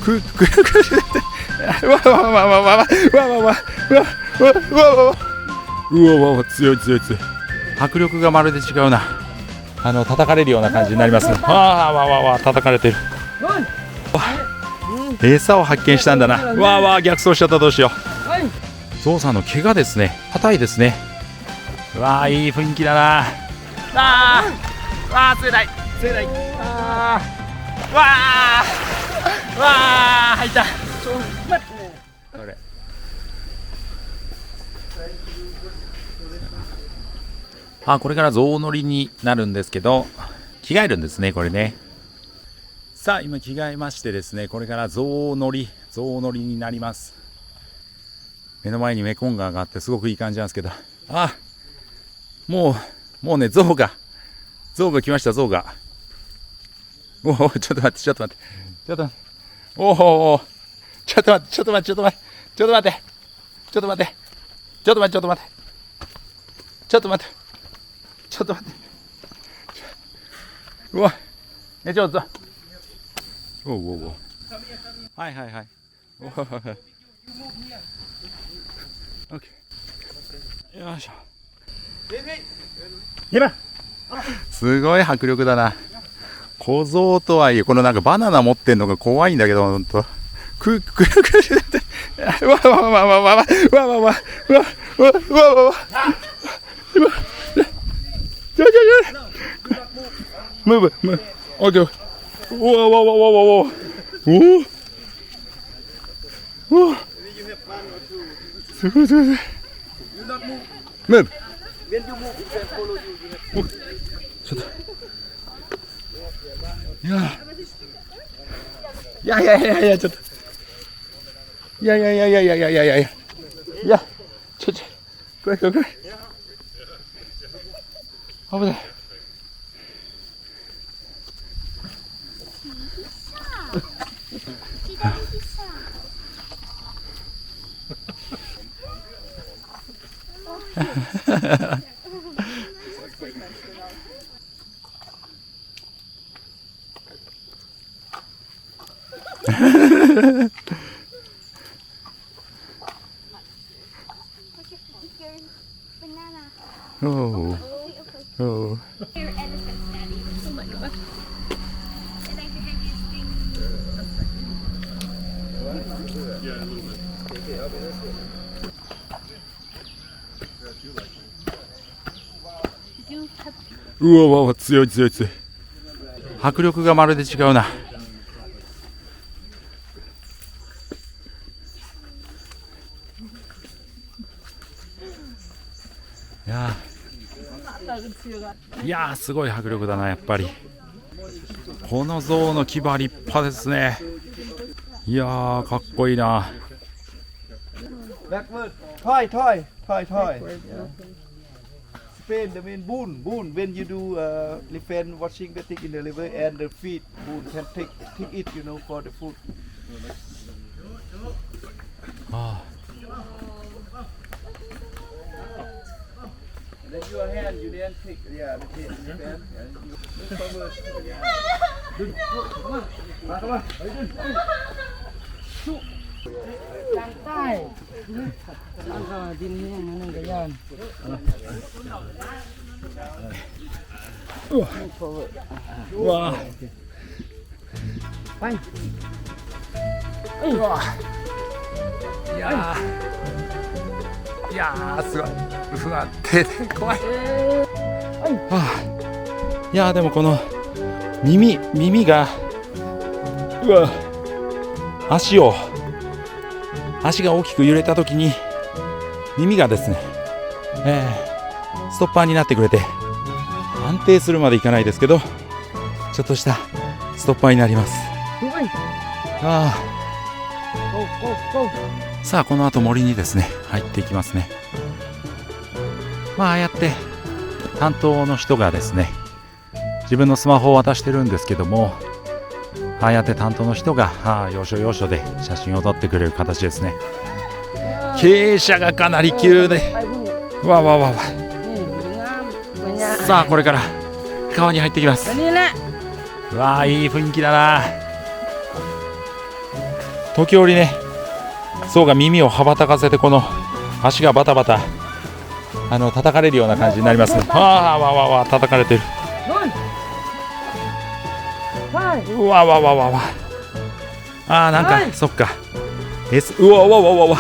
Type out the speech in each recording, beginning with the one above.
くるくるってわわわわわわわわわわわわわうわ強い強い強い。迫力がまるで違うな。叩かれるような感じになりますね。わわわわ叩かれてる。餌を発見したんだな。わわ逆走しちゃった。どうしよう。ゾウさんの毛がですね硬いですね。わあいい雰囲気だな。あーわあ釣れない釣れない。あーわあわあ入った。これこれからゾウ乗りになるんですけど、着替えるんですねこれね。さあ今着替えましてですね、これからゾウ乗りになります。目の前にメコン川があってすごくいい感じなんですけど、もうねゾウが来ました。ゾウがちょっと待ってちょっと待ってちょっと待っておおちょっと待ってちょっと待ってちょっと待ってちょっと待ってちょっと待ってちょっと待ってちょっと待ってちょっと待ってちょっと待ってうわちょっとおはいはいはいおオッケーよいしょ。すごい迫力だな。小僧とはいえこのなんかバナナ持ってんのが怖いんだけど、ほんとくるくるってわわわわわわわわわわわわわムーブオッケー。うわわわわわわおおすごいすごいムーブちょっといやちょっといやちょこれ危ない。Oh. Oh.うわ強い強い強い。迫力がまるで違うな。いやーすごい迫力だな。やっぱりこの象の牙立派ですね。いやーかっこいいな。Spain, the main boon. When you do elephant washing the thing in the river and the feet, boon can take it, for the food. Then your hand, you then take, the elephant, and you forward. Come on. Wow. Bye. Wow.いやーすごい不安定で怖い。いやーでもこの耳が足が大きく揺れた時に耳がですね、ストッパーになってくれて安定するまでいかないですけどちょっとしたストッパーになります。さあこの後森にですね入っていきますね。ああやって担当の人がですね自分のスマホを渡してるんですけども、ああやって担当の人が要所要所で写真を撮ってくれる形ですね。傾斜がかなり急でわさあこれから川に入っていきます。わあいい雰囲気だな。時折ね象が耳を羽ばたかせてこの足がバタバタ叩かれるような感じになりますね。わ叩かれてる。うわなんかそっかうわ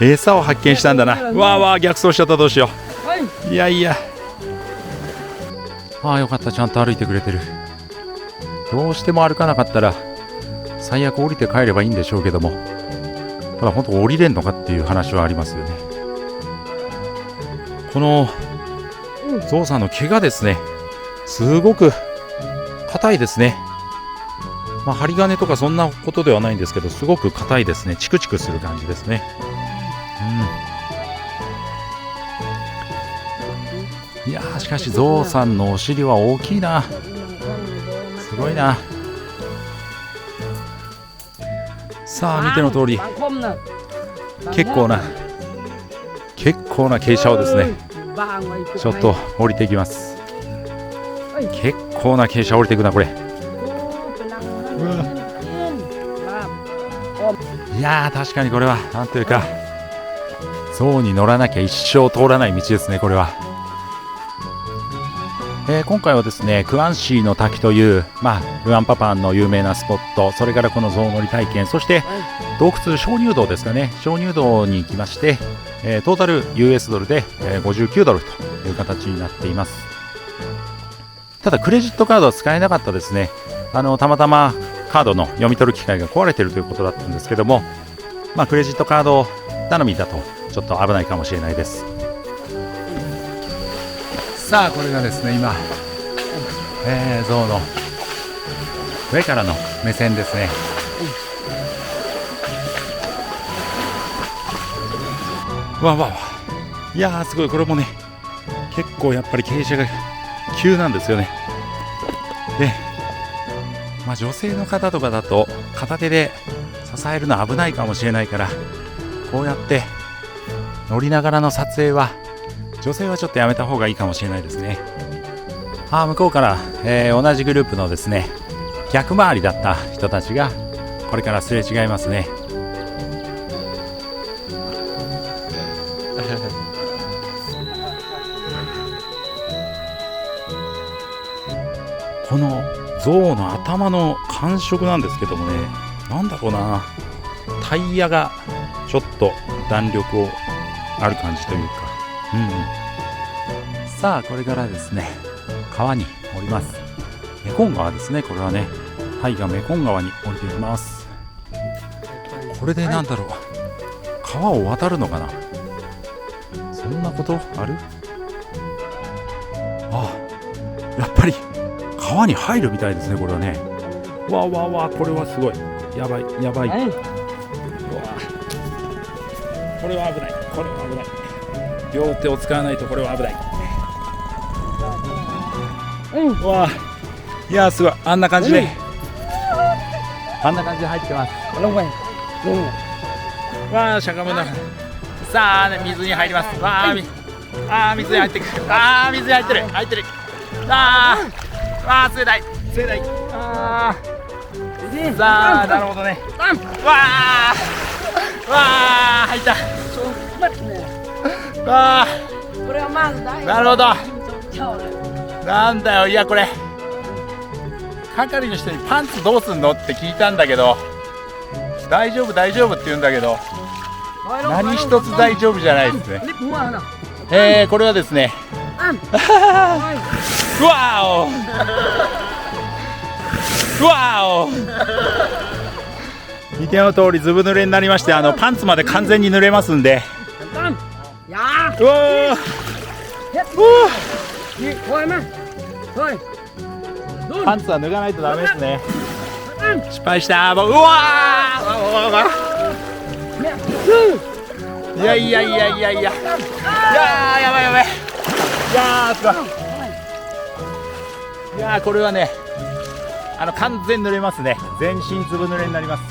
餌を発見したんだな。逆走しちゃった。どうしよう。いやよかった、ちゃんと歩いてくれてる。どうしても歩かなかったら最悪降りて帰ればいいんでしょうけども、ただ本当降りれんのかっていう話はありますよね。この象さんの毛がですねすごく硬いですね。針金とかそんなことではないんですけど、すごく硬いですね。チクチクする感じですね。いやしかし象さんのお尻は大きいな。すごいな。さあ見ての通り結構な傾斜をですねちょっと降りていきます。結構な傾斜降りていくなこれ。いや確かにこれはなんというか象に乗らなきゃ一生通らない道ですねこれは。今回はですねクアンシーの滝という、ルアンパパンの有名なスポット、それからこの象乗り体験、そして洞窟鍾乳洞ですかね、鍾乳洞に行きまして、トータル US ドルで、$59という形になっています。ただクレジットカードは使えなかったですね。たまたまカードの読み取る機械が壊れているということだったんですけども、クレジットカード頼みだとちょっと危ないかもしれないです。さあこれがですね今、象の上からの目線ですね。いやーすごい。これもね結構やっぱり傾斜が急なんですよね。で女性の方とかだと片手で支えるのは危ないかもしれないから、こうやって乗りながらの撮影は女性はちょっとやめた方がいいかもしれないですね。向こうから、同じグループのですね逆回りだった人たちがこれからすれ違いますね。この象の頭の感触なんですけどもね、なんだろうな、タイヤがちょっと弾力をある感じというか、さあこれからですね川に降ります。メコン川ですね。これはねタイがメコン川に降りていきます。これでなんだろう、川を渡るのかな、そんなことある？やっぱり川に入るみたいですねこれはね。これはすごいやばい。これは危ない。両手を使わないとこれは危ない。いやすごい。あんな感じで入ってます。シャカムのさあ、水に入ります。水に入ってくる。水に入ってる。盛大。さあなるほどね。入った。なるほど。なんだよ。いやこれ係の人にパンツどうすんのって聞いたんだけど、大丈夫って言うんだけど何一つ大丈夫じゃないですね。これはですね見ての通りずぶ濡れになりまして、パンツまで完全に濡れますんで、パンツは脱がないとダメですね。失敗した。やばい。すごい。これはね完全濡れますね。全身ずぶ濡れになります。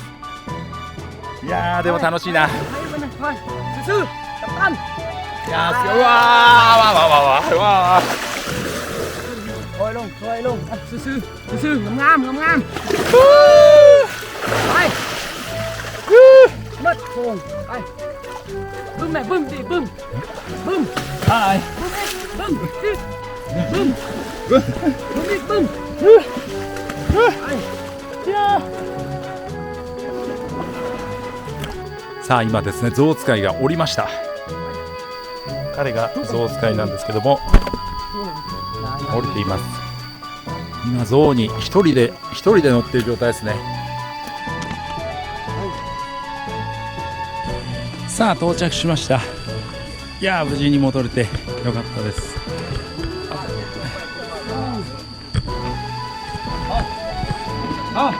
でも楽しいな。すごい。งไปบึ้มแม่บึ้มดิบึ้มบึ้ม はい บึ้มดิบึ้มบึ้มดิบึ้มไปさあ今ですね象使いが降りました。彼が象使いなんですけども降りています。今象に一人で乗っている状態ですね。さあ到着しました。いやー無事に戻れてよかったです。あ